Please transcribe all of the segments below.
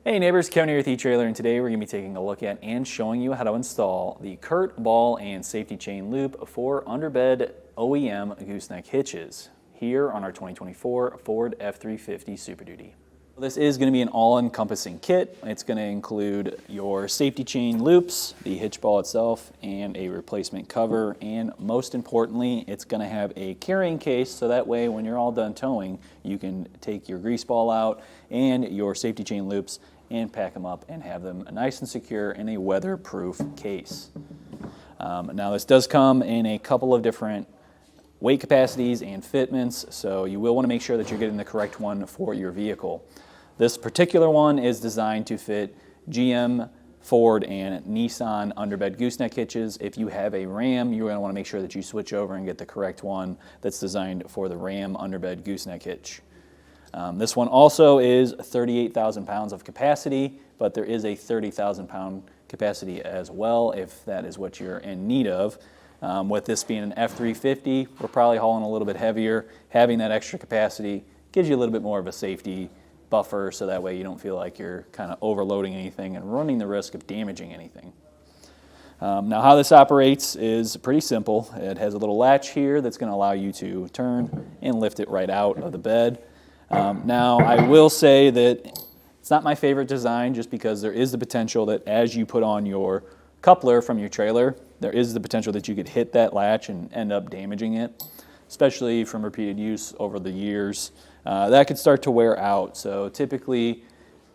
Hey neighbors, Kevin here with etrailer, and today we're going to be taking a look at and showing you how to install the Curt Ball and safety chain loop for Underbed OEM Gooseneck Hitches here on our 2024 Ford F350 Super Duty. This is going to be an all-encompassing kit. It's going to include your safety chain loops, the hitch ball itself, and a replacement cover, and most importantly, it's going to have a carrying case so that way when you're all done towing, you can take your grease ball out and your safety chain loops and pack them up and have them nice and secure in a weatherproof case. Now this does come in a couple of different weight capacities and fitments, so you will want to make sure that you're getting the correct one for your vehicle. This particular one is designed to fit GM, Ford, and Nissan Underbed Gooseneck Hitches. If you have a Ram, you're going to want to make sure that you switch over and get the correct one that's designed for the Ram Underbed Gooseneck Hitch. This one also is 38,000 pounds of capacity, but there is a 30,000 pound capacity as well if that is what you're in need of. With this being an F350, we're probably hauling a little bit heavier. Having that extra capacity gives you a little bit more of a safety buffer so that way you don't feel like you're kind of overloading anything and running the risk of damaging anything. Now how this operates is pretty simple. It has a little latch here that's going to allow you to turn and lift it right out of the bed. Now I will say that it's not my favorite design just because there is the potential that as you put on your coupler from your trailer, there is the potential that you could hit that latch and end up damaging it, especially from repeated use over the years. That could start to wear out. So typically,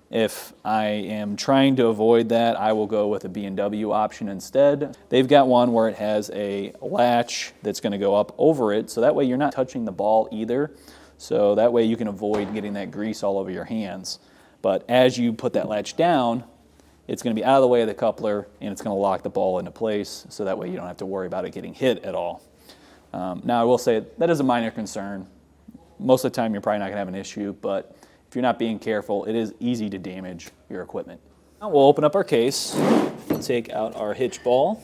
if I am trying to avoid that, I will go with a B&W option instead. They've got one where it has a latch that's going to go up over it, so that way you're not touching the ball either. So that way you can avoid getting that grease all over your hands. But as you put that latch down, it's going to be out of the way of the coupler and it's going to lock the ball into place, so that way you don't have to worry about it getting hit at all. Now I will say that is a minor concern. Most of the time you're probably not going to have an issue, but if you're not being careful, it is easy to damage your equipment. Now we'll open up our case, take out our hitch ball,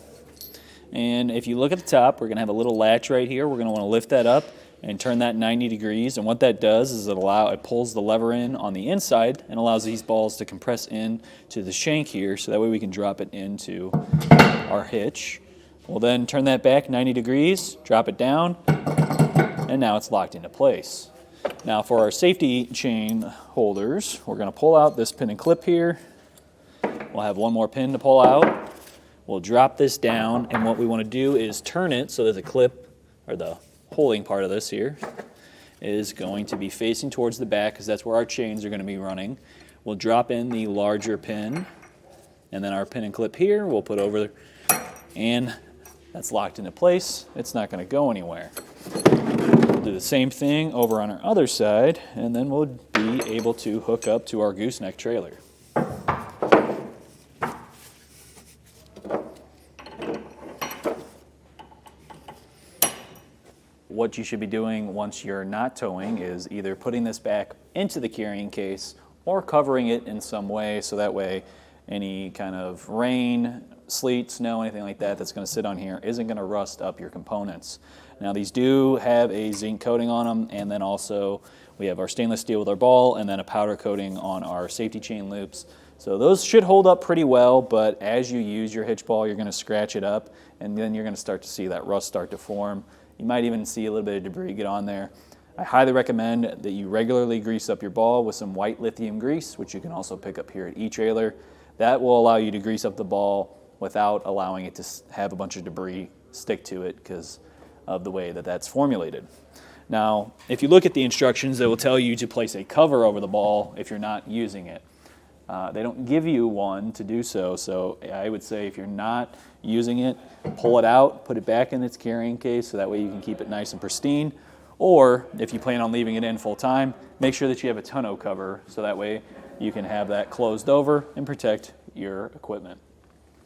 and if you look at the top, we're going to have a little latch right here. We're going to want to lift that up and turn that 90 degrees, and what that does is it pulls the lever in on the inside and allows these balls to compress in to the shank here, so that way we can drop it into our hitch. We'll then turn that back 90 degrees, drop it down, and now it's locked into place. Now for our safety chain holders, we're going to pull out this pin and clip here. We'll have one more pin to pull out. We'll drop this down, and what we want to do is turn it so that the clip, or the holding part of this here, is going to be facing towards the back because that's where our chains are going to be running. We'll drop in the larger pin, and then our pin and clip here we'll put over, and that's locked into place. It's not going to go anywhere. We'll do the same thing over on our other side, and then we'll be able to hook up to our gooseneck trailer. What you should be doing once you're not towing is either putting this back into the carrying case or covering it in some way, so that way any kind of rain, sleet, snow, anything like that that's going to sit on here isn't going to rust up your components. Now these do have a zinc coating on them, and then also we have our stainless steel with our ball and then a powder coating on our safety chain loops. So those should hold up pretty well, but as you use your hitch ball, you're going to scratch it up, and then you're going to start to see that rust start to form. You might even see a little bit of debris get on there. I highly recommend that you regularly grease up your ball with some white lithium grease, which you can also pick up here at etrailer. That will allow you to grease up the ball without allowing it to have a bunch of debris stick to it because of the way that that's formulated. Now, if you look at the instructions, they will tell you to place a cover over the ball if you're not using it. They don't give you one to do so, so I would say if you're not using it, pull it out, put it back in its carrying case so that way you can keep it nice and pristine. Or if you plan on leaving it in full time, make sure that you have a tonneau cover so that way you can have that closed over and protect your equipment.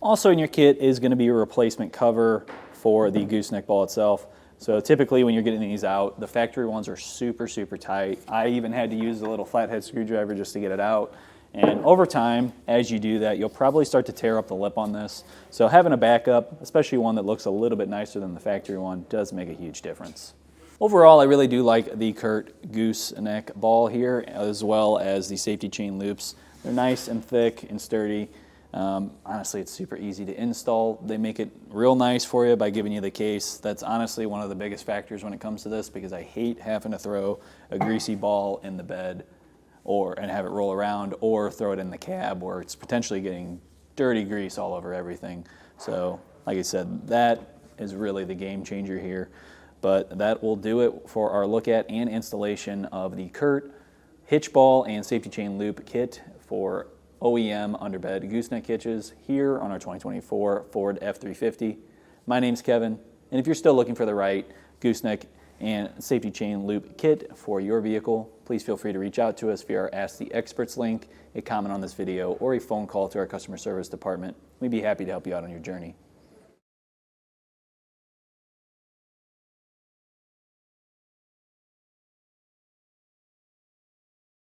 Also in your kit is going to be a replacement cover for the gooseneck ball itself. So typically when you're getting these out, the factory ones are super, super tight. I even had to use a little flathead screwdriver just to get it out. And over time, as you do that, you'll probably start to tear up the lip on this. So having a backup, especially one that looks a little bit nicer than the factory one, does make a huge difference. Overall, I really do like the CURT Gooseneck ball here, as well as the safety chain loops. They're nice and thick and sturdy. Honestly, it's super easy to install. They make it real nice for you by giving you the case. That's honestly one of the biggest factors when it comes to this, because I hate having to throw a greasy ball in the bed and have it roll around, or throw it in the cab where it's potentially getting dirty grease all over everything. So like I said, that is really the game changer here. But that will do it for our look at and installation of the CURT hitch ball and safety chain loop kit for OEM Underbed Gooseneck Hitches here on our 2024 Ford F350. My name's Kevin, and if you're still looking for the right gooseneck and safety chain loop kit for your vehicle, please feel free to reach out to us via our Ask the Experts link, a comment on this video, or a phone call to our customer service department. We'd be happy to help you out on your journey.